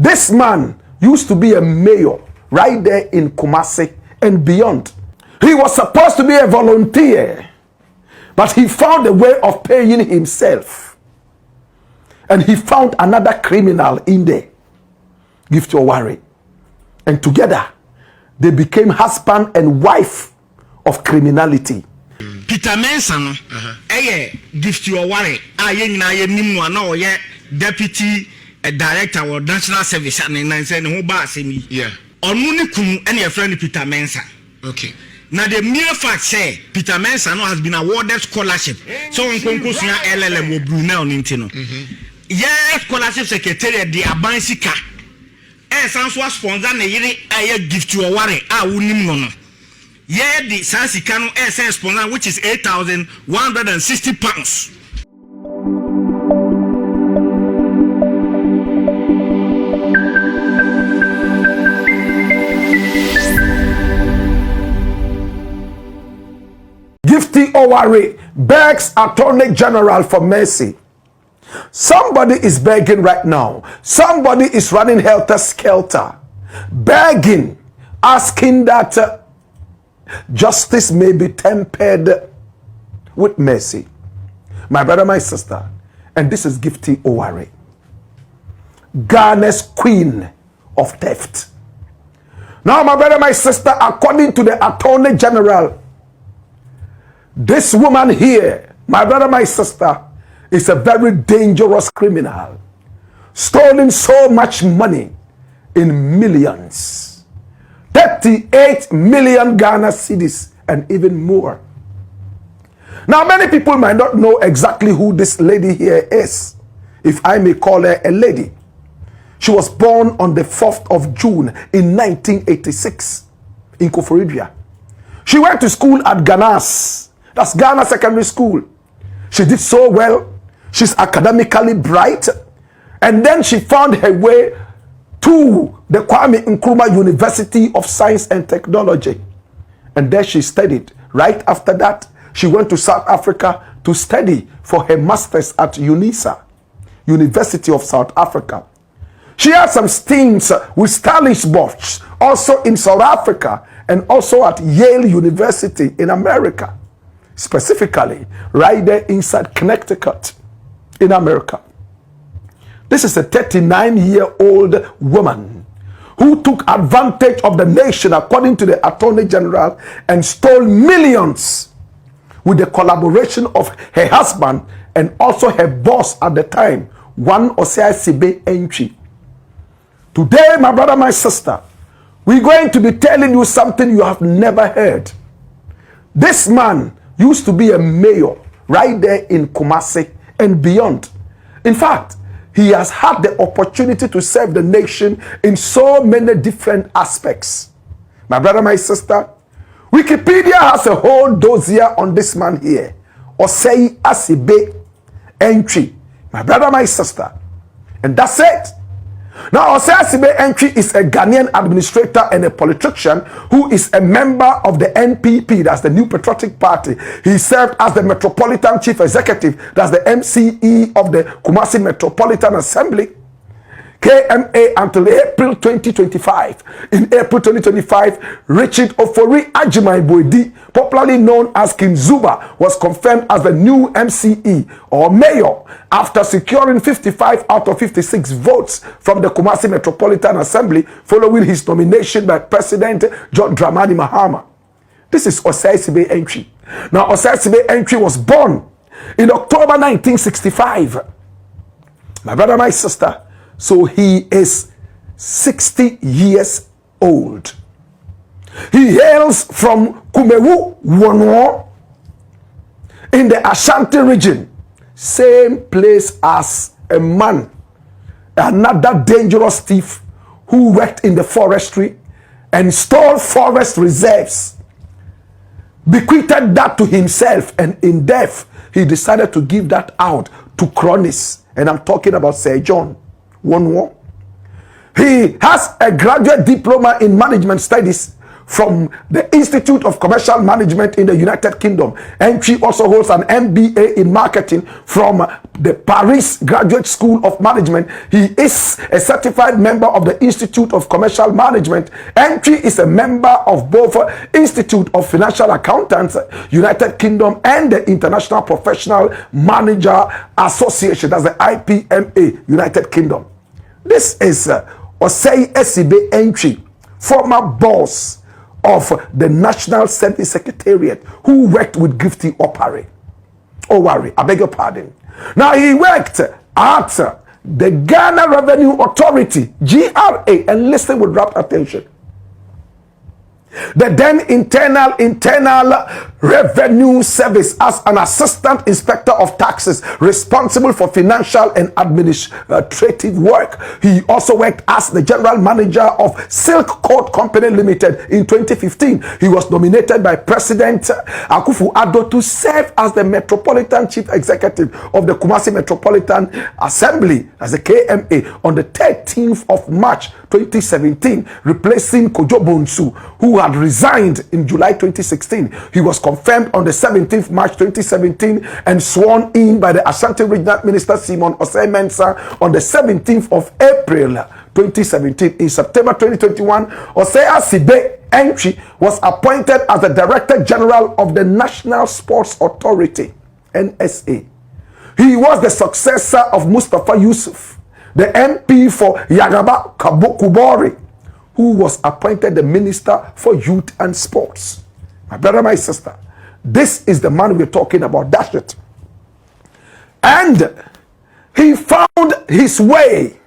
This man used to be a mayor right there in Kumasi and beyond. He was supposed to be a volunteer, but he found a way of paying himself. And he found another criminal in there, Gift Oware. And together, they became husband and wife of criminality. Peter Mensah, Gift Oware, deputy director of National Service and said, "Who bas me?" Yeah. On Munikum, any friend Peter Mensah. Okay. Now the mere fact say Peter Mensah has been awarded scholarship. So on conclusion, LLM will Brunel Nintino. Yes, scholarship secretary the Abansika. Sans was sponsor na yiri aye Gift Oware wunim no. Yeah, the Sansikano SS sponsor, which is £8,160. Gifty Oware begs Attorney General for mercy. Somebody is begging right now. Somebody is running helter-skelter, begging, asking that justice may be tempered with mercy. My brother, my sister, and this is Gifty Oware, Ghana's queen of theft. Now, my brother, my sister, according to the Attorney General, this woman here, my brother, my sister, is a very dangerous criminal, stolen so much money in millions, 38 million Ghana cedis and even more. Now, many people might not know exactly who this lady here is, if I may call her a lady. She was born on the 4th of June in 1986 in Koforidua. She went to school at Ghana's. That's Ghana Secondary School. She did so well. She's academically bright. And then she found her way to the Kwame Nkrumah University of Science and Technology. And there she studied. Right after that, she went to South Africa to study for her master's at UNISA, University of South Africa. She had some stints with Stellenbosch, also in South Africa, and also at Yale University in America. Specifically, right there inside Connecticut in America. This is a 39-year-old woman who took advantage of the nation, according to the Attorney General, and stole millions with the collaboration of her husband and also her boss at the time, one Osei Sibe Entry. Today, my brother, my sister, we're going to be telling you something you have never heard. This man used to be a mayor right there in Kumasi and beyond. In fact, he has had the opportunity to serve the nation in so many different aspects. My brother, my sister, Wikipedia has a whole dossier on this man here, Osei Sibe Entry. My brother, my sister. And that's it. Now, Osei Sibe Entry is a Ghanaian administrator and a politician who is a member of the NPP, that's the New Patriotic Party. He served as the Metropolitan Chief Executive, that's the MCE of the Kumasi Metropolitan Assembly, KMA, until April 2025. In April 2025, Richard Ofori Ajimai Boedi, popularly known as King Zuba, was confirmed as the new MCE or mayor after securing 55 out of 56 votes from the Kumasi Metropolitan Assembly following his nomination by President John Dramani Mahama. This is Osei Sibe Entry. Now, Osei Sibe Entry was born in October 1965. My brother, my sister, so he is 60 years old. He hails from Kumewu, Wono, in the Ashanti region. Same place as a man, another dangerous thief who worked in the forestry and stole forest reserves, bequeathed that to himself, and in death, he decided to give that out to cronies. And I'm talking about Sir John Wonwo. He has a graduate diploma in management studies from the Institute of Commercial Management in the United Kingdom. And she also holds an MBA in marketing from the Paris Graduate School of Management. He is a certified member of the Institute of Commercial Management. And she is a member of both Institute of Financial Accountants, United Kingdom, and the International Professional Manager Association, that's the IPMA, United Kingdom. This is Osei Esibe Entry, former boss of the National Service Secretariat, who worked with Gifty Owari, I beg your pardon. Now he worked at the Ghana Revenue Authority, GRA, and listen with rapt attention. The then internal revenue service as an assistant inspector of taxes responsible for financial and administrative work. He also worked as the general manager of Silk Coat Company Limited in 2015. He was nominated by President Akufo-Addo to serve as the Metropolitan Chief Executive of the Kumasi Metropolitan Assembly as the KMA on the 13th of March 2017, replacing Kojo Bonsu, who had resigned in July 2016. He was confirmed on the 17th March 2017 and sworn in by the Ashanti Regional Minister Simon Osei Mensah on the 17th of April 2017. In September 2021, Osei Esibe Entry was appointed as the Director General of the National Sports Authority, NSA. He was the successor of Mustafa Yusuf, the MP for Yagaba Kubori, who was appointed the Minister for Youth and Sports. My brother, my sister, this is the man we're talking about. That's it. And he found his way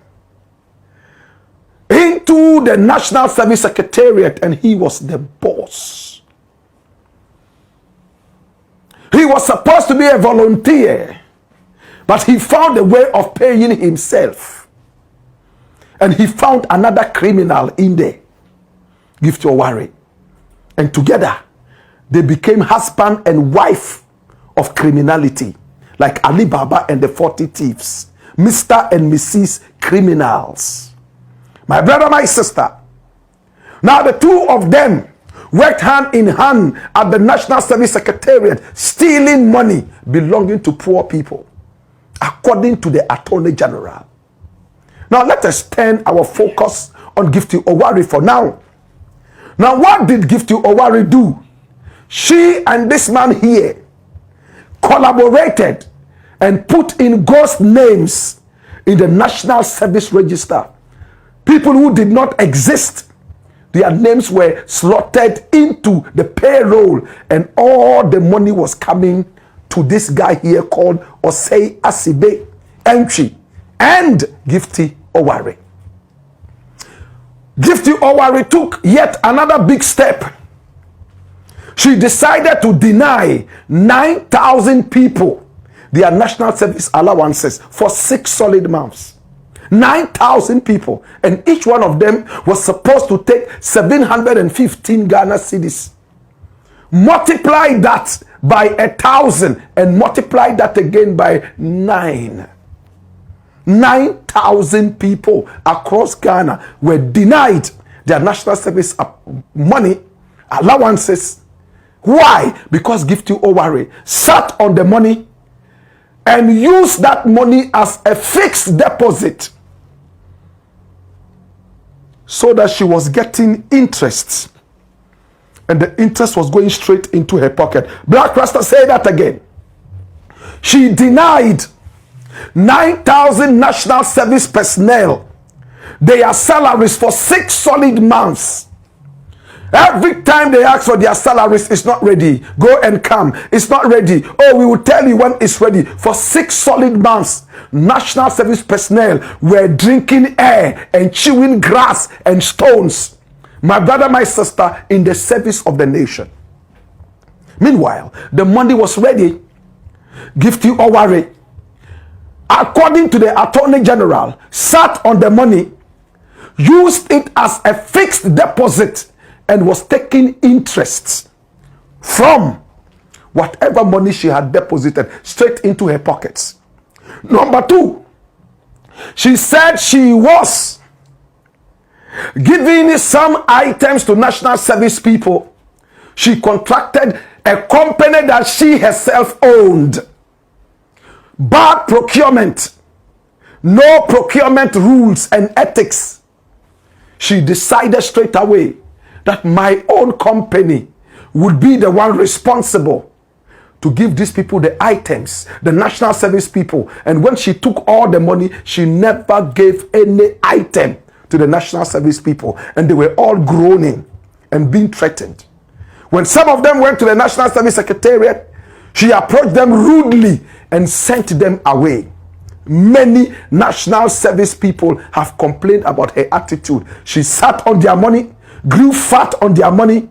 into the National Service Secretariat, and he was the boss. He was supposed to be a volunteer, but he found a way of paying himself. And he found another criminal in there, Gifty Owari. And together, they became husband and wife of criminality, like Ali Baba and the 40 Thieves, Mr. and Mrs. Criminals. My brother, my sister, now the two of them worked hand in hand at the National Service Secretariat, stealing money belonging to poor people, according to the Attorney General. Now let us turn our focus on Gifty Owari for now. Now what did Gifty Owari do? She and this man here collaborated and put in ghost names in the National Service Register. People who did not exist, their names were slotted into the payroll, and all the money was coming to this guy here called Osei Esibe Entry and Gifty Owari. Gifty Owari took yet another big step. She decided to deny 9,000 people their national service allowances for 6 solid months. 9,000 people, and each one of them was supposed to take 715 Ghana cedis. Multiply that by 1,000 and multiply that again by 9. 9,000 people across Ghana were denied their national service money allowances. Why? Because Gifty Owari sat on the money and used that money as a fixed deposit, so that she was getting interest, and the interest was going straight into her pocket. Black Rasta, say that again. She denied 9,000 national service personnel their salaries for 6 solid months. Every time they ask for their salaries, it's not ready. Go and come. It's not ready. Oh, we will tell you when it's ready. For 6 solid months, national service personnel were drinking air and chewing grass and stones. My brother, my sister, in the service of the nation. Meanwhile, the money was ready. Gifty Owari, according to the Attorney General, sat on the money, used it as a fixed deposit, and was taking interest from whatever money she had deposited straight into her pockets. Number 2, she said she was giving some items to national service people, she contracted a company that she herself owned. Bad procurement, no procurement rules and ethics. She decided straight away that my own company would be the one responsible to give these people the items, the national service people. And when she took all the money, she never gave any item to the national service people. And they were all groaning and being threatened. When some of them went to the National Service Secretariat, she approached them rudely and sent them away. Many national service people have complained about her attitude. She sat on their money, grew fat on their money.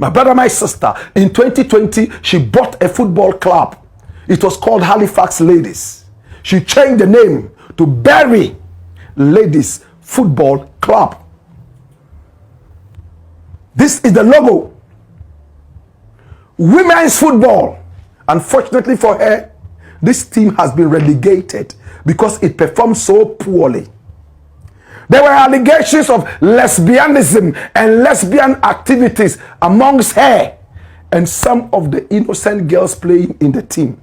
My brother, my sister, in 2020, she bought a football club. It was called Halifax Ladies. She changed the name to Berry Ladies Football Club. This is the logo. Women's football. Unfortunately for her, this team has been relegated because it performed so poorly. There were allegations of lesbianism and lesbian activities amongst her and some of the innocent girls playing in the team.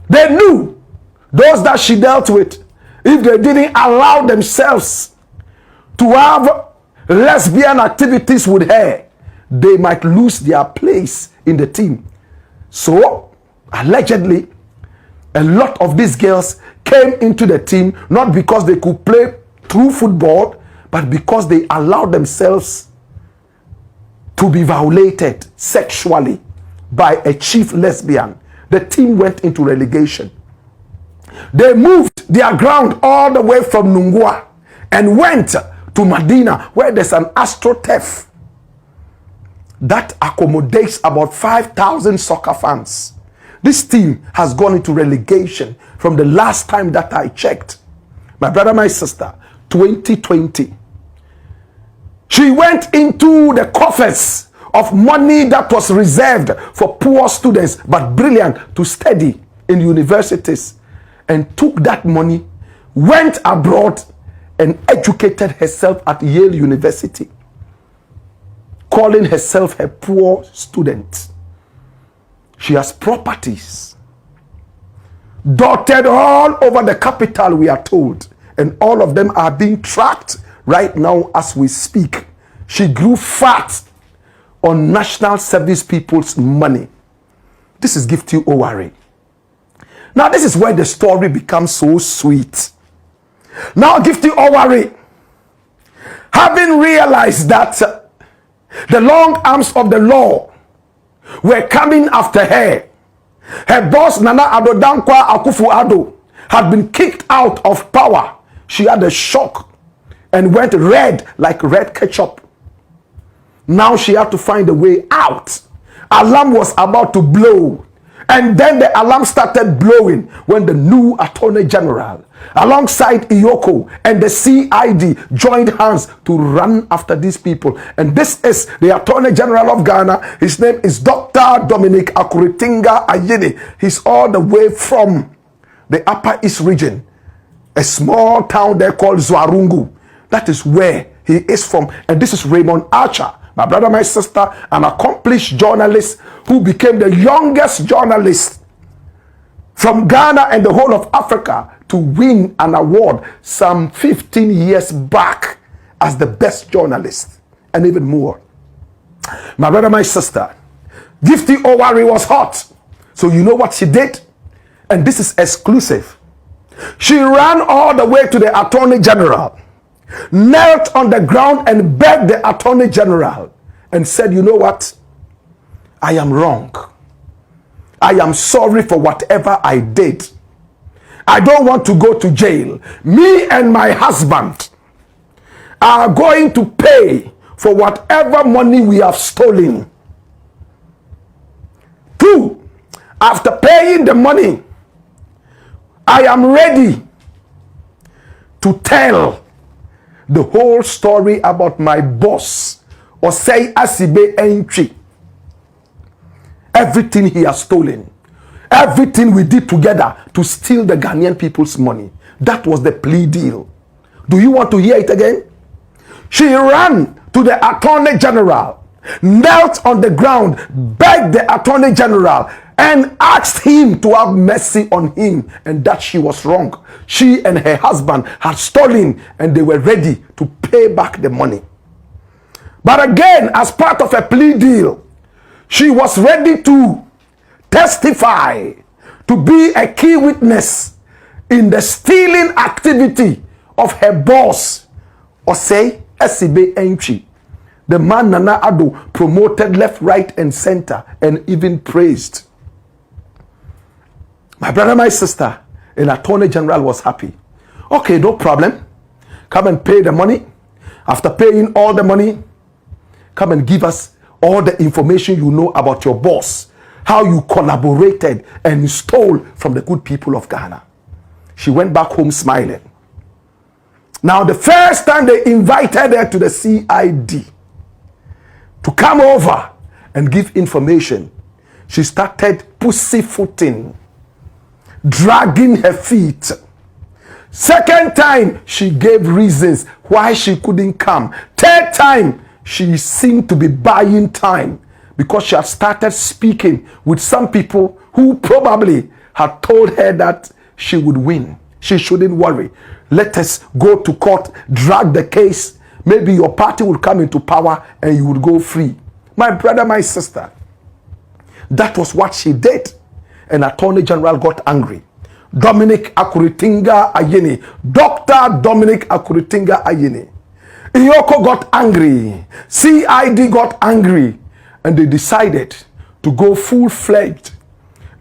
They knew, those that she dealt with, if they didn't allow themselves to have lesbian activities with her, they might lose their place in the team. So, allegedly, a lot of these girls came into the team not because they could play true football, but because they allowed themselves to be violated sexually by a chief lesbian. The team went into relegation. They moved their ground all the way from Nungua and went to Medina, where there's an AstroTurf that accommodates about 5,000 soccer fans. This team has gone into relegation from the last time that I checked. My brother, my sister, 2020. She went into the coffers of money that was reserved for poor students but brilliant to study in universities, and took that money, went abroad and educated herself at Yale University, calling herself a poor student. She has properties dotted all over the capital, we are told, and all of them are being tracked right now as we speak. She grew fat on national service people's money. This is Gifty Owari. Now this is where the story becomes so sweet. Now Gifty Owari, having realized that the long arms of the law were coming after her, her boss Nana Addo Dankwa Akufo-Addo had been kicked out of power. She had a shock and went red like red ketchup. Now she had to find a way out. Alarm was about to blow. And then the alarm started blowing when the new Attorney General, alongside Iyoko and the CID, joined hands to run after these people. And this is the Attorney General of Ghana. His name is Dr. Dominic Akuritinga Ayini. He's all the way from the Upper East region, a small town there called Zwarungu. That is where he is from. And this is Raymond Archer, my brother, my sister, an accomplished journalist who became the youngest journalist from Ghana and the whole of Africa to win an award some 15 years back as the best journalist, and even more. My brother, my sister, Gifty Owari was hot. So you know what she did? And this is exclusive. She ran all the way to the Attorney General, knelt on the ground and begged the Attorney General and said, you know what? I am wrong. I am sorry for whatever I did. I don't want to go to jail. Me and my husband are going to pay for whatever money we have stolen. 2, after paying the money, I am ready to tell the whole story about my boss, Osei Asibe Entry. Everything he has stolen. Everything we did together to steal the Ghanaian people's money. That was the plea deal. Do you want to hear it again? She ran to the Attorney General, knelt on the ground, begged the Attorney General, and asked him to have mercy on him, and that she was wrong. She and her husband had stolen, and they were ready to pay back the money. But again, as part of a plea deal, she was ready to testify, to be a key witness in the stealing activity of her boss, Osei Esibe Entry. The man Nana Addo promoted left, right, and center, and even praised. My brother, my sister, an Attorney General was happy. Okay, no problem. Come and pay the money. After paying all the money, come and give us all the information you know about your boss, how you collaborated and stole from the good people of Ghana. She went back home smiling. Now, the first time they invited her to the CID to come over and give information, she started pussyfooting, dragging her feet. Second time, she gave reasons why she couldn't come. Third time, she seemed to be buying time because she had started speaking with some people who probably had told her that she would win. She shouldn't worry. Let us go to court, drag the case. Maybe your party will come into power and you will go free. My brother, my sister, that was what she did. And Attorney General got angry. Dominic Akuritinga Ayeni, Dr. Dominic Akuritinga Ayeni. Iyoko got angry. CID got angry. And they decided to go full-fledged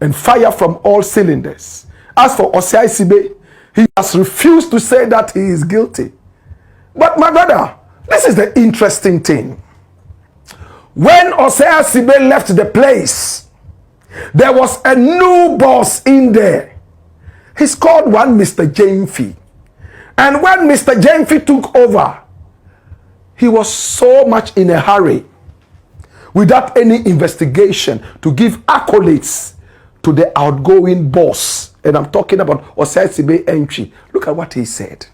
and fire from all cylinders. As for Osei Esibe, he has refused to say that he is guilty. But my brother, this is the interesting thing. When Osei Esibe left the place, there was a new boss in there. He's called one Mr. Jamfi. And when Mr. Jamfi took over, he was so much in a hurry, without any investigation, to give accolades to the outgoing boss. And I'm talking about Osei Esibe Entry. Look at what he said.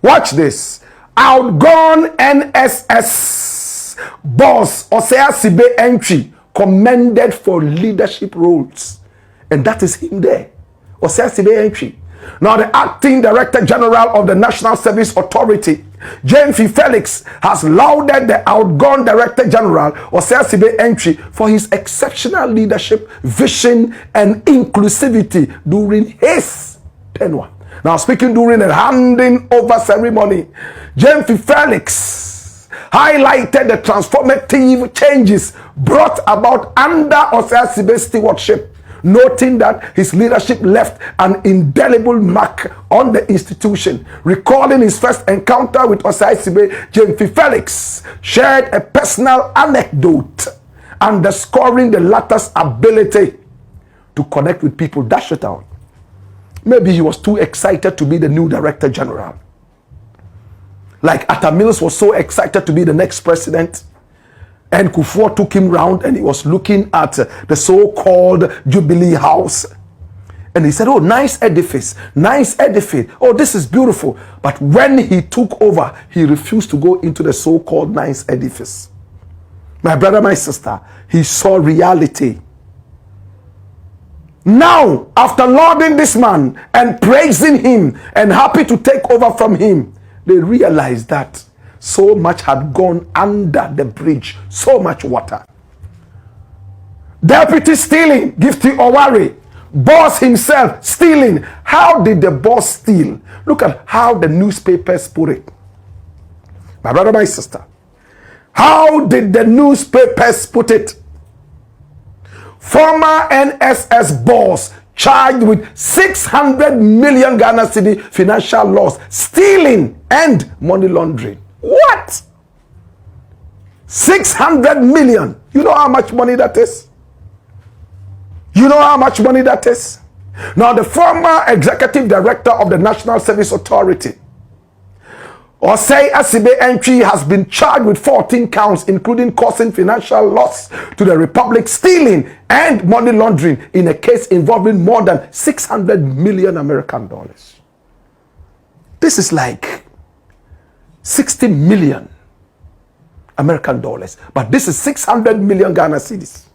Watch this. Outgone NSS boss Osei Esibe Entry commended for leadership roles. And that is him there. Osei Esibe Entry. Now the acting director general of the National Service Authority, James Felix, has lauded the outgone director general Osei Esibe Entry for his exceptional leadership, vision, and inclusivity during his tenure. Now, speaking during a handing over ceremony, James Felix highlighted the transformative changes brought about under Osei Esibe's stewardship, noting that his leadership left an indelible mark on the institution. Recalling his first encounter with Osei Esibe, James Felix shared a personal anecdote underscoring the latter's ability to connect with people. Dash it out. Maybe he was too excited to be the new director general. Like Atta Mills was so excited to be the next president. And Kufuor took him round and he was looking at the so-called Jubilee House. And he said, oh, nice edifice, nice edifice. Oh, this is beautiful. But when he took over, he refused to go into the so-called nice edifice. My brother, my sister, he saw reality. Now, after lauding this man and praising him and happy to take over from him, they realized that so much had gone under the bridge, so much water. Deputy stealing, Gifty Owari. Boss himself stealing. How did the boss steal? Look at how the newspapers put it. My brother, my sister. How did the newspapers put it? Former NSS boss charged with 600 million Ghana cedi financial loss, stealing and money laundering. What? 600 million. You know how much money that is? You know how much money that is? Now, the former executive director of the National Service Authority, Osei Esibe Entry, has been charged with 14 counts, including causing financial loss to the Republic, stealing and money laundering in a case involving more than 600 million American dollars. This is like 60 million American dollars. But this is 600 million Ghana cedis.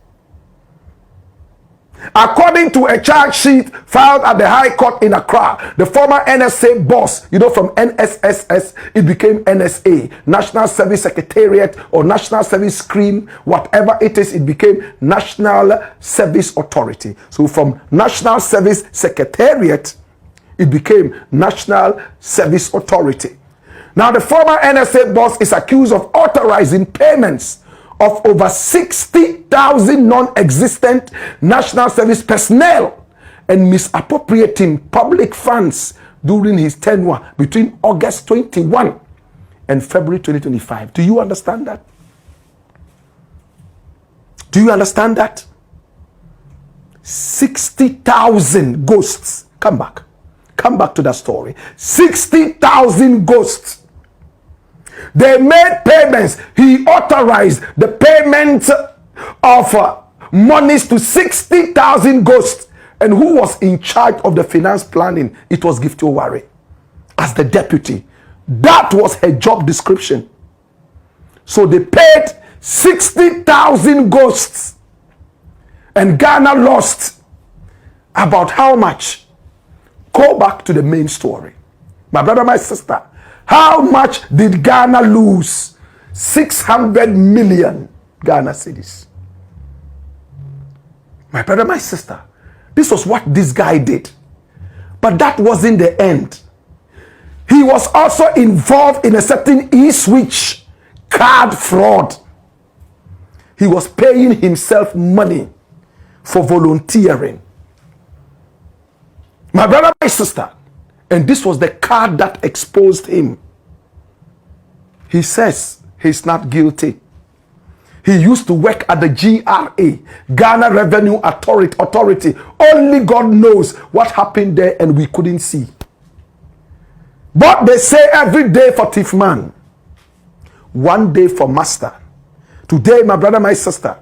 According to a charge sheet filed at the High Court in Accra, the former NSA boss, from NSS, it became NSA, National Service Secretariat or National Service Scheme, whatever it is, it became National Service Authority. So from National Service Secretariat, it became National Service Authority. Now, the former NSA boss is accused of authorizing payments of over 60,000 non-existent national service personnel and misappropriating public funds during his tenure between August 21 and February 2025. Do you understand that? Do you understand that? 60,000 ghosts. Come back. Come back to that story. 60,000 ghosts. They made payments. He authorized the payment of monies to 60,000 ghosts. And who was in charge of the finance planning? It was Gift Oware as the deputy. That was her job description. So they paid 60,000 ghosts. And Ghana lost about how much? Go back to the main story. My brother, my sister. How much did Ghana lose? 600 million Ghana cedis. My brother, my sister, this was what this guy did. But that wasn't the end. He was also involved in a certain e-switch card fraud. He was paying himself money for volunteering. My brother, my sister, and this was the card that exposed him. He says he's not guilty. He used to work at the GRA, Ghana Revenue Authority. Only God knows what happened there and we couldn't see. But they say every day for thief man, one day for master. Today, my brother, my sister,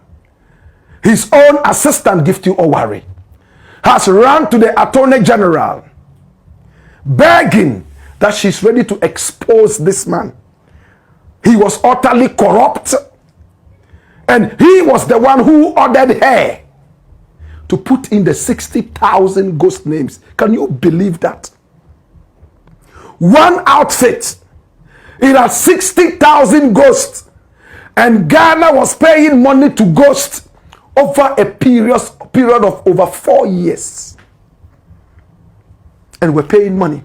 his own assistant, Gift Oware, has run to the Attorney General begging that she's ready to expose this man. He was utterly corrupt, and he was the one who ordered her to put in the 60,000 ghost names. Can you believe that? One outfit, it had 60,000 ghosts, and Ghana was paying money to ghosts over a period of over 4 years. And we're paying money.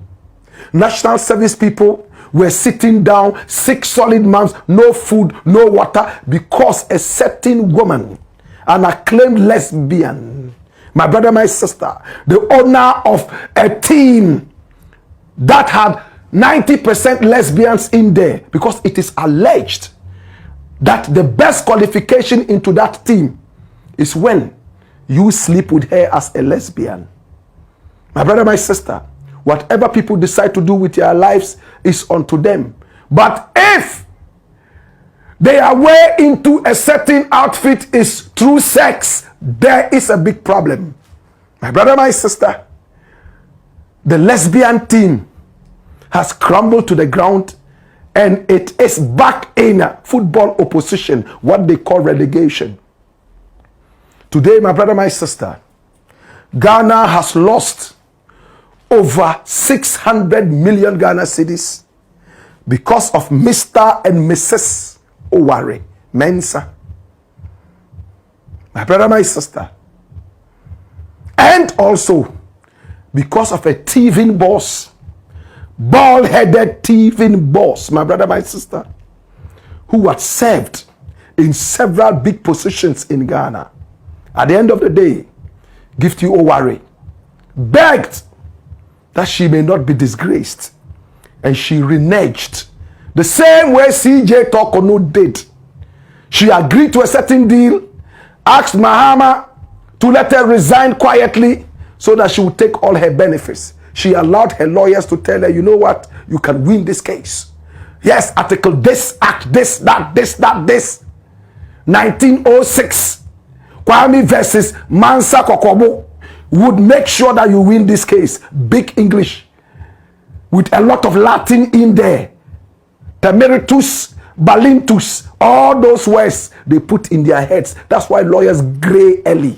National service people were sitting down 6 solid months, no food, no water, because a certain woman, an acclaimed lesbian, my brother, my sister, the owner of a team that had 90% lesbians in there, because it is alleged that the best qualification into that team is when you sleep with her as a lesbian. My brother, my sister, whatever people decide to do with their lives is unto them. But if their way into a certain outfit is through sex, there is a big problem. My brother, my sister, the lesbian team has crumbled to the ground, and it is back in football opposition, what they call relegation. Today, my brother, my sister, Ghana has lost over 600 million Ghana cedis because of Mr. and Mrs. Oware Mensah. My brother, my sister. And also because of a thieving boss, bald-headed thieving boss, my brother, my sister, who had served in several big positions in Ghana. At the end of the day, Gift Oware begged that she may not be disgraced, and she reneged the same way CJ Tokono did. She agreed to a certain deal, asked Mahama to let her resign quietly so that she would take all her benefits. She allowed her lawyers to tell her, you know what, you can win this case. Yes, article this, act this, that, this, that, this. 1906, Kwame versus Mansa Kokobo would make sure that you win this case. Big English with a lot of Latin in there. Emeritus, Balintus, all those words they put in their heads. That's why lawyers gray early.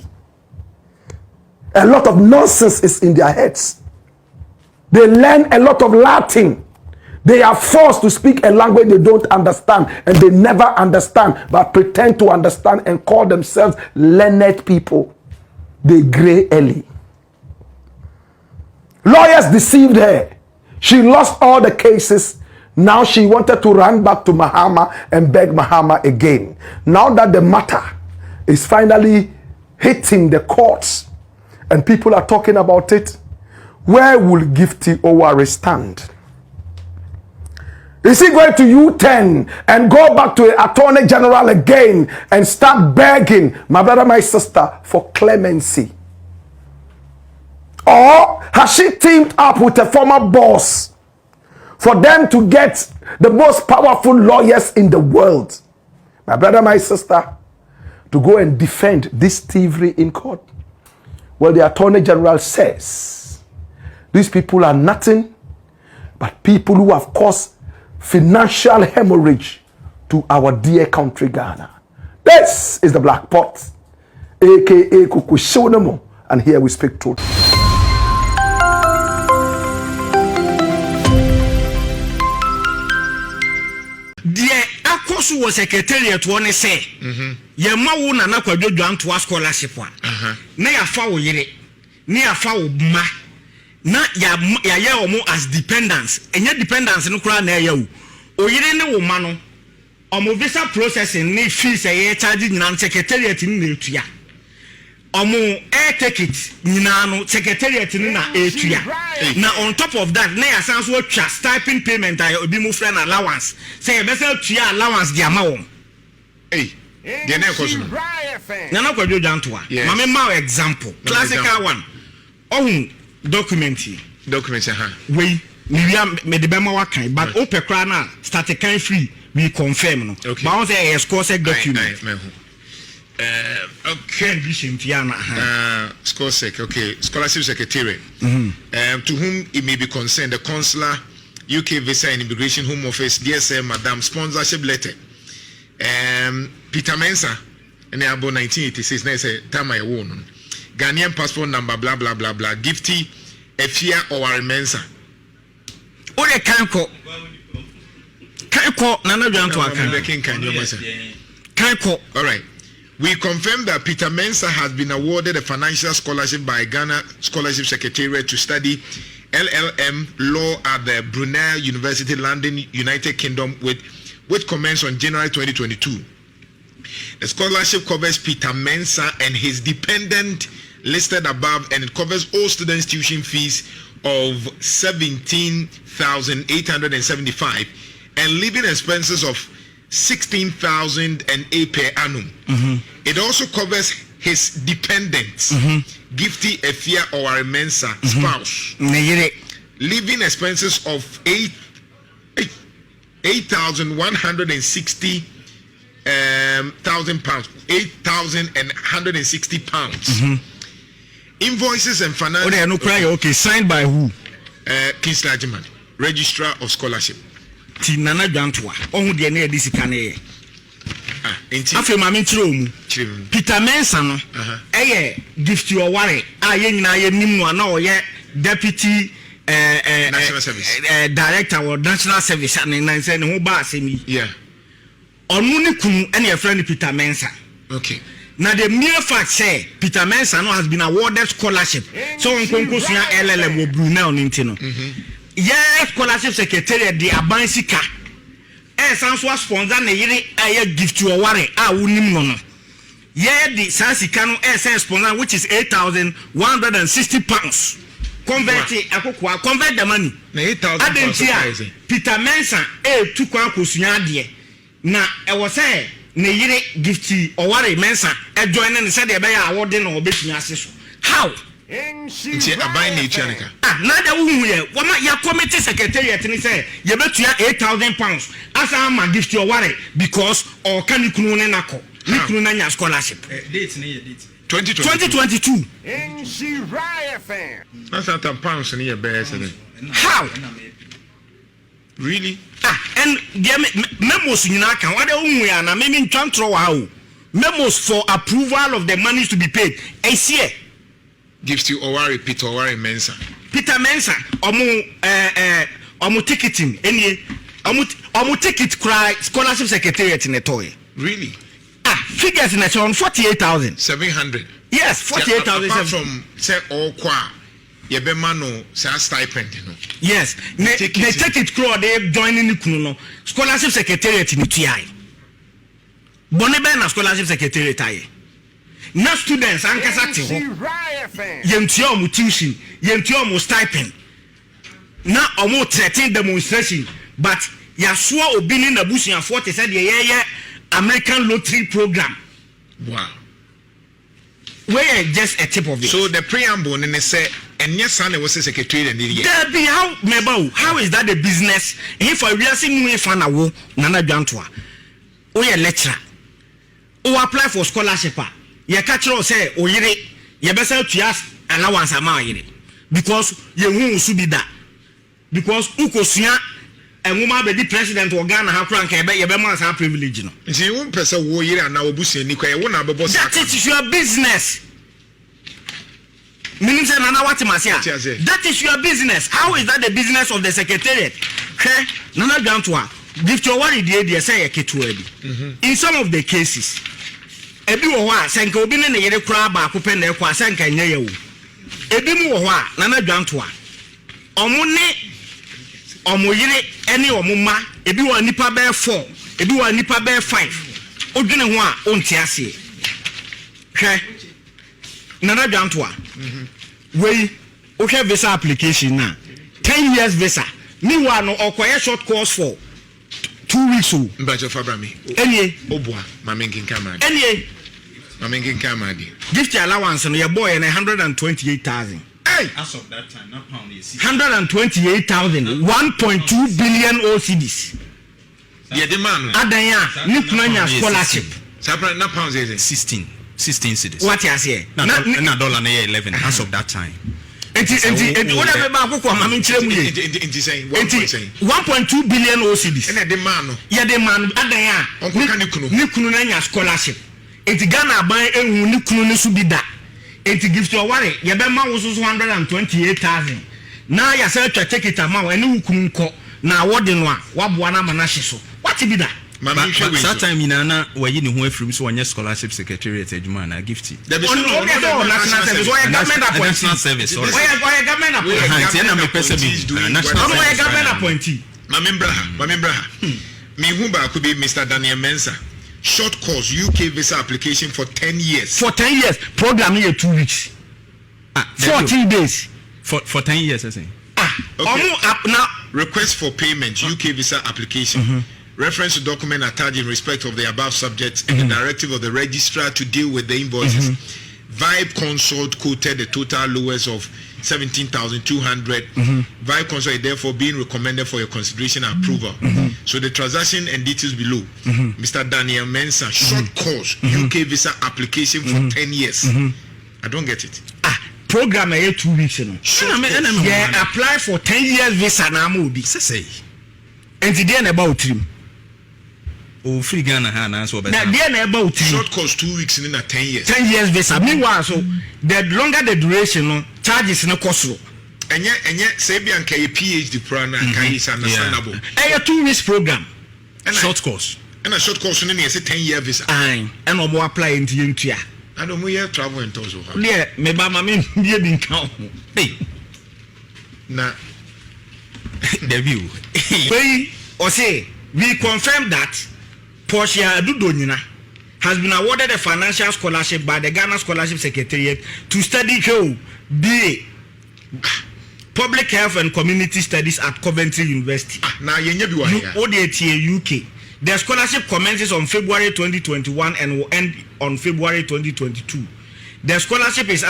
A lot of nonsense is in their heads. They learn a lot of Latin. They are forced to speak a language they don't understand, and they never understand, but pretend to understand and call themselves learned people. They gray early. Lawyers deceived her. She lost all the cases. Now she wanted to run back to Mahama and beg Mahama again. Now that the matter is finally hitting the courts and people are talking about it, where will Gifty Oware stand? Is he going to U-turn and go back to the Attorney General again and start begging, my brother, my sister, for clemency? Or has she teamed up with a former boss for them to get the most powerful lawyers in the world, my brother, my sister, to go and defend this thievery in court? Well, the Attorney General says these people are nothing but people who have caused financial hemorrhage to our dear country Ghana. This is the Black Pot, aka Kukushonemo, and here we speak truth. The Akosu was secretariat one say, Yamawu na nakwadwo dwanto scholarship wa. Na ya fa wo yire, na ya fa wo ma. Na ya omo as dependents. Enye dependents no kura na ya wu. Oyire ne wo ma no. Omo visa processing ni fees e charge nyina secretariat ni na etua. Omo air ticket nyina no secretariat ni na etua. Na on top of that, na ya san so twa stipend payment ay obi mu friend allowance. Say e be say tua allowance di ama won. Hey. The na koso. Na na kwadwo dwantoa. Mama ma example. Classical one. Oh, document. We me de be ma wakan, but ope kra na start kan free we confirm no. But on say score sec document. Okay, score sec. Okay, scholarship secretariat. To whom it may be concerned, the consular, UK Visa and Immigration Home Office, DSM, Madam, sponsorship letter. Peter Mensah, and about 1986, na say time I won. Ghanaian passport number, blah blah blah blah. Gifty, Efia Oware Mensah. Ore kanko nana dwanto aka. Kanko. All right. We confirm that Peter Mensah has been awarded a financial scholarship by Ghana Scholarship Secretariat to study LLM law at the Brunel University, London, United Kingdom, which commenced on January 2022. The scholarship covers Peter Mensah and his dependent listed above, and it covers all students' tuition fees of 17,875 and living expenses of 16,008 per annum. It also covers his dependents, Gifty Efia Oware Mensah spouse, living expenses of 8,160 thousand pounds, 8,160 pounds. Invoices and financial. Okay, signed by who? Kingsley Ajiman, Registrar of Scholarship. Tinana Jantua. Oh, the near this can air. After Mammy Trum, Peter Mensah, no, Gifty Oware, I no, yeah, Deputy National Service Director or National Service, and I said, no, bar, me. Yeah. Onunikun and your friend Peter Mensah. Okay. Now the mere fact say Peter Mensah no has been awarded scholarship. So on conclusion LLM will Brunel Nintino. Yes, scholarship secretariat the Abansika. Sans was sponsor na yiri aye gift to Oware unim no. Yeah, the Sansikano SS sponsor which is 8,160 pounds. Convert the money. Na 8,000 Peter Mensah took one kusunya de. Na e was say ne yire Gifty Oware Mensah join and said e be awarding no obetumi ase so. How? Nti aban na echianika. Na da wu ye wama ya committee secretariat ni say ye betua 8,000 pounds asa ma Gifty Oware because o kan kunu ne nako. Ni kunu na nya scholarship. Date ni ye date. 2022. That's not pounds ni ye be say. How? Really? and the memos in Naka, what we are now, maybe Chantro, memos for approval of the monies to be paid. ACA gives you Owari Peter Owari Mensa. Peter Mensa, omu ticketing, any omu ticket cry scholarship secretariat in a toy. Really? Figures in a town 48,700. Yes, 48,000. Apart from say all qua. Yebemano say stipend, you know. Yes, they take it crow, they joining the Kuno scholarship secretariat in the TI. Boneben scholarship secretariat. Now students, Ankasati, Yentiomu tuition, Yentiomu stipend. Now almost 13 demonstration, but Yasua Obinin the bush and 40 said, yeah, American lottery program. Wow. Where just a tip of it. So the preamble and they say, and yes, son, was a secretary and there be how is that a business? If I really see me fan awo Nana Jantua, or a lecturer, or apply for scholarship, you catch or say, or you best to ask allowance amount because you won't be that. Because Ukosia and woman be the president or Ghana have rank a man's privilege. You won't press a war and now bush and that is your business. That is your business. How is that the business of the secretariat? Nana Gantua, give your worry the idea say a kid. In some of the cases, Ebiwa, Sanko bin in the crab, Kupen, Sanka, Neo. Ebimu, Nana Gantua. Omune, Omoyere, any Omuma, Ebiwa Nipa Bear 4, Ebiwa Nipa Bear 5. Odina, Ontiasi. Nana Gantua. We okay visa application now. 10 years visa. Meanwhile, no acquire short course for 2 weeks. But your Fabrami. Any Obwa, Maminkin Camera. Any Maminkin Camera. Gift allowance on your boy and 128,000. Hey, as of that time, not pound is 128,000. 1.2 billion OCDs. Yeah, the man. Adanya, Nipmania scholarship. Sapra, not pounds is 16 cities. What you say? Not dollar 11 as of that time. It whatever about 1.2 billion OCDs. And the man, yeah, the man, Adanya, Nikunu scholarship. It Ghana by a Nikunu Subida. It gives you a worry. Yabema was 128,000. Now you search a take it amount and you couldn't call. Now what in one? What one Manashiso? What to be that? But that time in Anna, where you know from so one scholarship secretariat at Jumana gift. National service. Why government appointee? National service. Why government appointee? Mamembra. Mihumba could be Mr. Daniel Mensa. Short course UK visa application for 10 years. For 10 years. Program here 2 weeks. 14 days. For 10 years, I say. Okay. Now request for payment UK visa application. Reference to document attached in respect of the above subjects and the directive of the registrar to deal with the invoices. Vibe Consult quoted the total lowest of 17,200. Vibe Consult is therefore being recommended for your consideration and approval. So the transaction and details below. Mr. Daniel Mensa, short course UK visa application for 10 years. I don't get it. Program here 2 weeks. Yeah, apply for 10 years visa now. Say. And then about him. Oh, free Ghana Hana, so then about short course 2 weeks in 10 years. 10 years visa. Meanwhile, so the longer the duration, no charges no cost. And yet, Sabian can a PhD program is understandable. A 2 weeks program. And short course. And a short course in a 10-year visa. And no more apply into India. I don't know travel in Tozo. Yeah, maybe my mean, you didn't count. Hey, now, the view. We or say we confirm that Portia Dudonina has been awarded a financial scholarship by the Ghana Scholarship Secretariat to study BA Public Health and Community Studies at Coventry University. Now ODTA UK. The scholarship commences on February 2021 and will end on February 2022. The scholarship is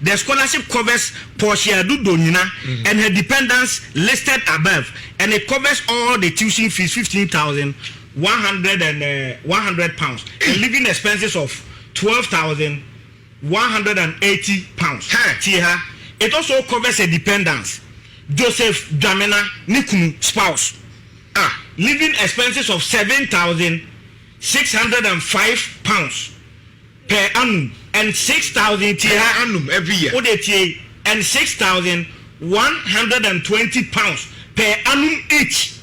the scholarship covers Portia Dudonina and her dependents listed above, and it covers all the tuition fees, 15,100 pounds, and living expenses of 12,180 pounds. It also covers her dependents, Joseph Jamina Nikunu spouse, living expenses of £7,605 per annum and 6,000 per annum every year. And £6,120 per annum each.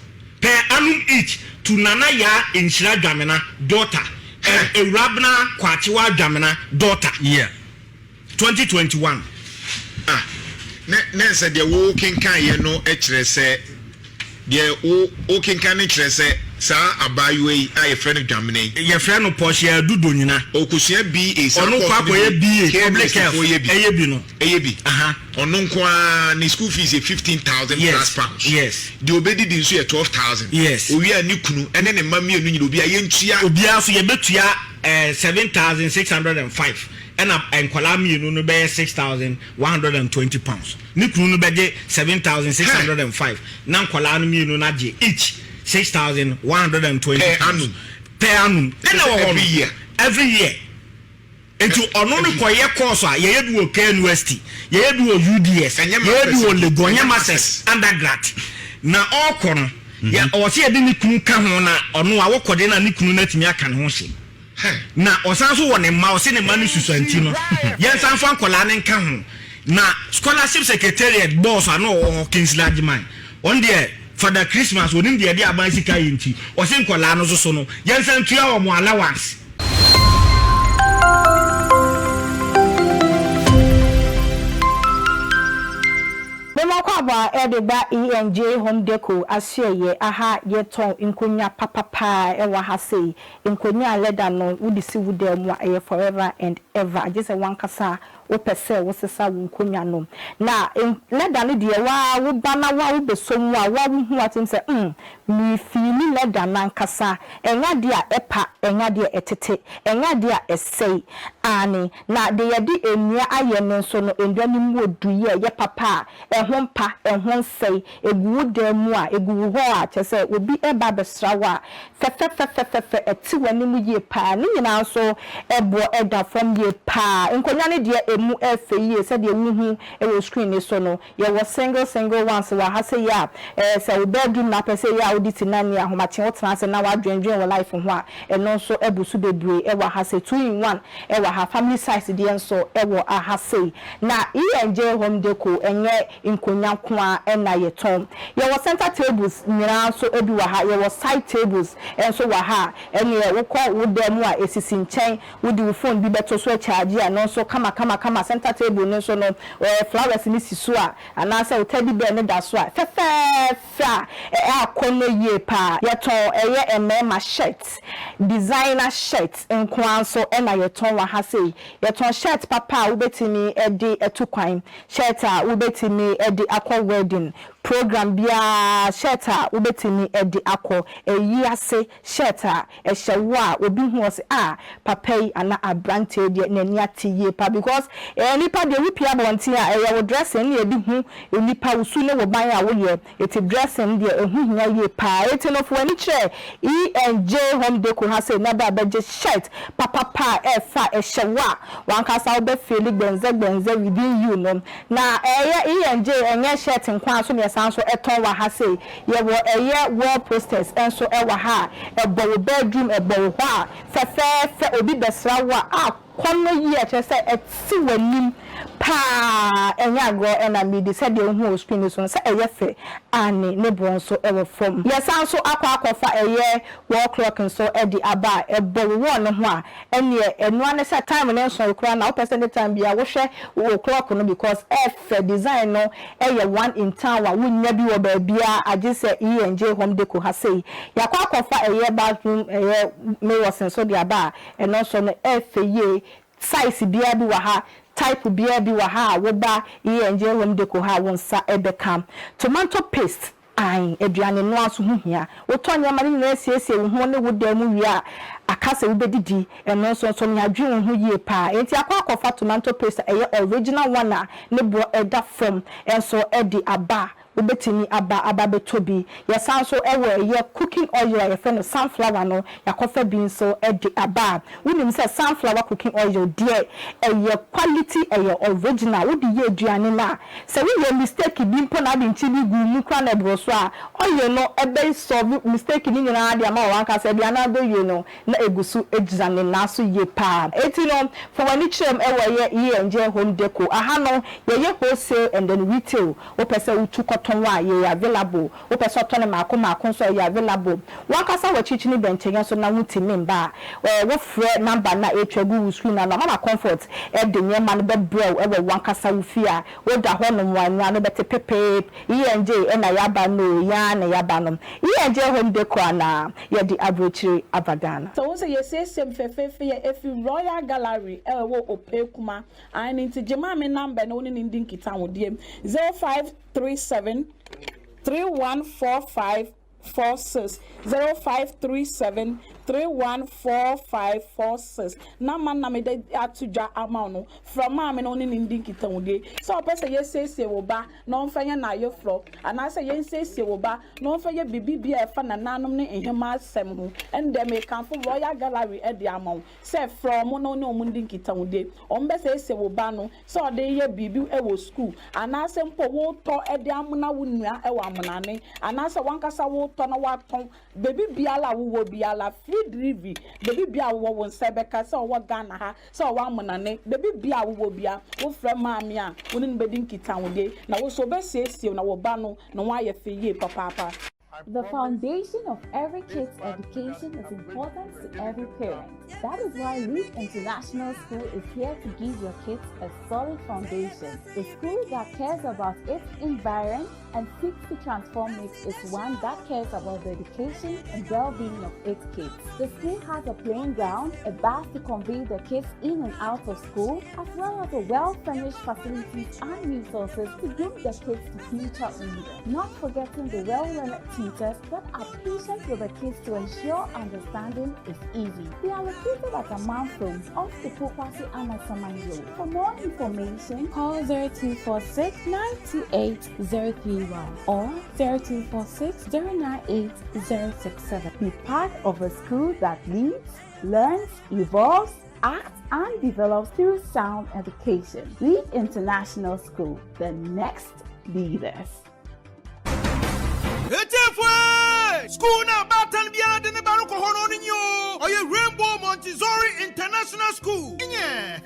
Per annum each to Nanaya Inshira Dramina daughter and Arabna Kwachiwa Dramina daughter. Yeah. 2021. Ne said the walking can you know say the walking can say sa abaywe a friend of Germany. Your friend of Porsche Dudonina. Okusia B is no papa B public health. AB. Ononkwa ni school fees is 15,000 plus pounds. Yes. The obedi din so 12,000. Yes. We are nikunu ene ne mami enu nyina obi ayentua. Obi aso ye betua 7,605. And kwala mienu no be £6,120. Nikunu no be 7,605. Na kwala no mienu na je each 6,120 per annum. Every year. Into onono koye course a ye do University, ye do UDS, ye do Legonya Masters undergrad. Na all kono ya o se de ni kunu ka ho na ono a wokode na ni kunu na timi aka ne ho hye. Na osanso wo ne ma o se ne ma ni susanti no. Ye sanfo ankola ne nka ho. Na scholarship secretariat boss ano o Kingsley Ajiman. On there Father Christmas wonim de de aban sika yinti. O se nkola no so no. Ye nsantua wo mo allowance. Kwa edeba ENJ home deco asye aha yeton inkonya papa ewa hase inkonya leda no udisi wude mu aye forever and ever just one kasa wo pese wo sesa wo nkonya no na leda no de wa wo bana wa wo besom wa wo hu atim se mi fili leda nan kasa enya de a epa enya de etete enya de a esei ani na de yedi enua aye no so no endwa ni mu oduye ye papa ehon pa ehon sei egu demu a egu ho a chese obi eba besrawa fe eti wani mu ye pa ni nyina so ebo eda from ye pa nkonya ne de emu efe ye se de wuhu e wo screen ni so no ye wo single once wa ha se ya se wo bedroom na pese ya audit na ni ahomache wo tena se na wa dwendwen wo life ho a eno so ebusu bebre e wa ha se 2 in 1 e wa ha family size de enso e wo aha se na ENJ home deco enye nkonya kwa ena yeton ye wo center tables nyina so ebi wa ha ye wo side tables enso wa ha ene wo ko wo demu a esisi nchen wo di wo phone bi beto so charge a no so kama center table no so no flowers ni sisu a ana se wo teddy bear ne da so a fe akono ye pa yeton eye emema shirt designer shirt nkwan so ena yeton wa ha se yeton shirt papa wo betimi edi etukwan shirt a wo betimi edi akọ wedding program bia shirt a wo betimi edi akọ eyi ase shirt a ehyewo a obi hu ose papa yi ana abrante de nani atiye pa because nipa de wipia bonti a wo dressing ne edi hu nipa usu ne wo ban a wo ye eti dressing de ehu hia ye pa eti no fo ani kire ENJ home deco ha say na ba beje shirt papa efa ehyewo a wankasa wo be feel gbenze within you no na ENJ enye shirt nkwan so ne sanso eton wa ha say ye wo wall posters enso e wa ha ebo bedroom ebo ho a fe obi besra wa kono yi a chese eti wanim pa enya go ena midi se de hu screen so se eyefe ani ne bronso ewo from yesanso akwa eye wall clock so e di aba ebo wo no ho a ene enu ane se time ne so ikura na opese ne time bia wo hwe wo clock no because efe design no eye one in town wa wunya bi wo ba bia age se ENJ home deco ha sei yakwa eye bathroom eye mirrors so di aba eno so no efe ye size bia bi wa ha type bia bi wa ha wo ba ENJ home deco ha wonsa ebekam tomato paste ai eduane no aso hu hia wo tonya mari na esiesie wo ho ne wo da mu wi a akase wo bedidi eno so nya adwe wo ho yie pa enti akwa tomato paste eye original one a ne bro eda from enso edi aba wobetini aba betobi yesan so ewe ye cooking oil ye fe no sunflower no yakofa bi so e de aba wonim say sunflower cooking oil de ye quality ye original wo de ye aduane na say we ye mistake bi mpo na de nchi gu mu kwa na bro so a oil no ebe solve mistake ni nyina de ama wanka say bia na do ye no na egusu ejizane na so ye pa eti no for wani chrem ewe ye enje home deco aha no ye wholesale and then retail wo pese utu cotton wa ye available wo pese oton maako so ye available wankasa wa chichi ni benchen so na wutimi mba wo frɛ number na etwagu screen na mama comfort e de nyema no be brew e wankasa wo fia wo da ho no wanwa no bete pepe enj e na yaba no ya na yaba no enj home decor na ye di average avadana so wo say ye say sem fefefe ye efi Royal Gallery e wo opekuma and into jema me number no ni ndin kita wo die 0537 314546 0537 314546 na man na me de atudwa ama no from ma me no ni ndin kita wo die so opese ye sese wo ba no mfanya na ye fro ana say ye sese wo ba no mfanya bibibia e fa na nanom ne ehema asem ho ende me kan fo Royal Gallery e de ama wo say from no ni omu ndin kita wo die ombe sese wo ba no so de ye bibi e wo school ana say mpo wo to e de amuna wo nua e wa amunane ana say wankasa wo to na wa ton bibibia la wo bia free delivery baby bia wo won sebeka se wo Ghana ha se wo amunane baby bia wo bia wo fra maami a woni nbedi nkita wo de na wo so be siesie na wo ba no na wo aye feye papa. The foundation of every kid's education is important to every parent. That is why Leap International School is here to give your kids a solid foundation. The school that cares about its environment and seeks to transform it is one that cares about the education and well-being of its kids. The school has a playing ground, a bus to convey the kids in and out of school, as well as a well-furnished facilities and resources to groom the kids to future leaders. Not forgetting the well-learned teachers that are patient with the kids to ensure understanding is easy. They are located at Amanfrom off the Pokwasi Amasaman Road. For more information, call 0246 928 031 or 0246 098 067. Be part of a school that leads, learns, evolves, acts, and develops through sound education. Leap International School, the next leaders. School na batan biara de ne baro ko hono ni yo. Oye Rainbow Montessori International School. Yeah.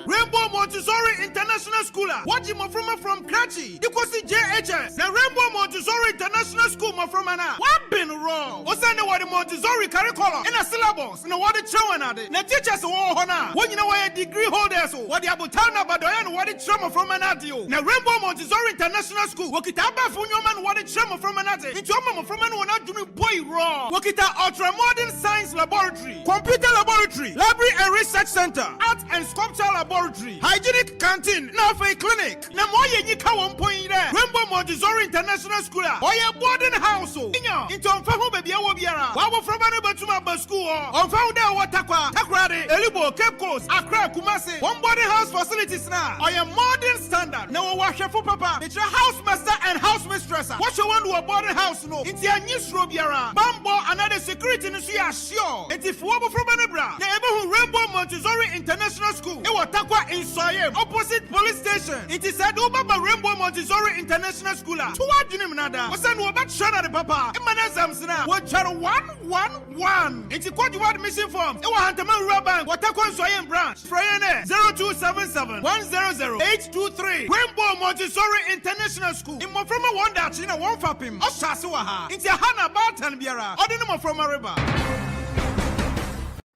Rainbow Montessori International School. What you from Kratchi? Because the JHS. The Rainbow Montessori International School from ana. What been wrong? What's the what the Montessori curriculum? In a syllabus. In a what the children are. The teachers who hona. When you know why degree holders. What the abutana badoyan what the trauma from an adio. The Rainbow Montessori International School. What kitaba funyoman what the trauma from an adio. It's your mama from an one doing boy wrong. Wakita ultra modern science laboratory, computer laboratory, library and research center, art and sculpture laboratory, hygienic canteen, now for a clinic. Na moye nyika 1 point there. Rainbow Montessori International School. Oye boarding house. Inya into onfahu baby awo biara. Wawo from ane batuma ba school. Onfahu there watakwa. Takrade, Elibo, Cape Coast, Accra, Kumasi. One boarding house facilities now. Oye modern standard. Na wa shefu papa. It's your house master and house mistress. What you want to a boarding house no? It's your Nisro biara. Bambo another security no so ya sure. Enti fuobo from Anebra. Na ebe hu Rainbow Montessori International School. E watakwa in Soyem opposite police station. It is said Uba Rainbow Montessori International School. Tuwa junim nada. Wasan wabat shana de papa. Imana zamsina. Wacharo 111. Enti kwa juwa admission forms. Ewa hantama Urabank. Watakwa in Soyem branch. Frayene 0277 100 823. Rainbow Montessori International School. Imo from a wonder china one fapim. Oshasiwaha. Enti hana batan biara. Odinimo from a river.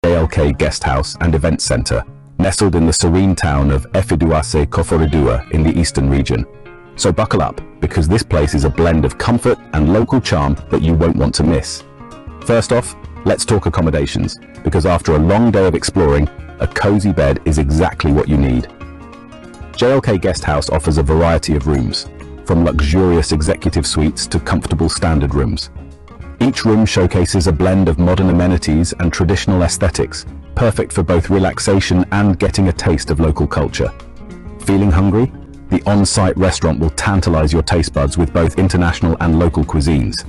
JLK Guest House and Event Center, nestled in the serene town of Efiduase Koforidua in the eastern region. So buckle up, because this place is a blend of comfort and local charm that you won't want to miss. First off, let's talk accommodations, because after a long day of exploring, a cozy bed is exactly what you need. JLK Guest House offers a variety of rooms, from luxurious executive suites to comfortable standard rooms. Each room showcases a blend of modern amenities and traditional aesthetics, perfect for both relaxation and getting a taste of local culture. Feeling hungry? the on-site restaurant will tantalize your taste buds with both international and local cuisines.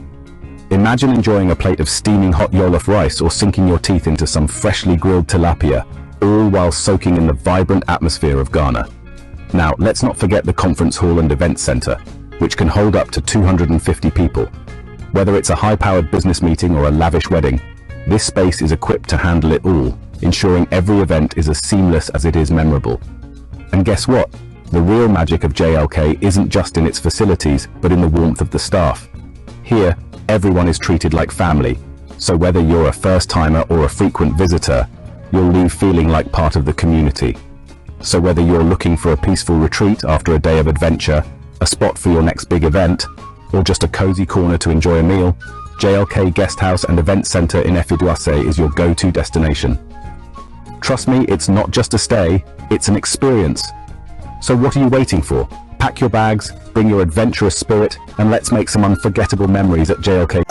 Imagine enjoying a plate of steaming hot jollof rice or sinking your teeth into some freshly grilled tilapia, all while soaking in the vibrant atmosphere of Ghana. Now, let's not forget the conference hall and event center, which can hold up to 250 people. Whether it's a high-powered business meeting or a lavish wedding, this space is equipped to handle it all, ensuring every event is as seamless as it is memorable. And guess what? The real magic of JLK isn't just in its facilities, but in the warmth of the staff. Here, everyone is treated like family, so whether you're a first-timer or a frequent visitor, you'll leave feeling like part of the community. So whether you're looking for a peaceful retreat after a day of adventure, a spot for your next big event, or just a cozy corner to enjoy a meal, JLK Guest House and Event Center in Efiduase is your go-to destination. Trust me, it's not just a stay, it's an experience. So what are you waiting for? Pack your bags, bring your adventurous spirit, and let's make some unforgettable memories at JLK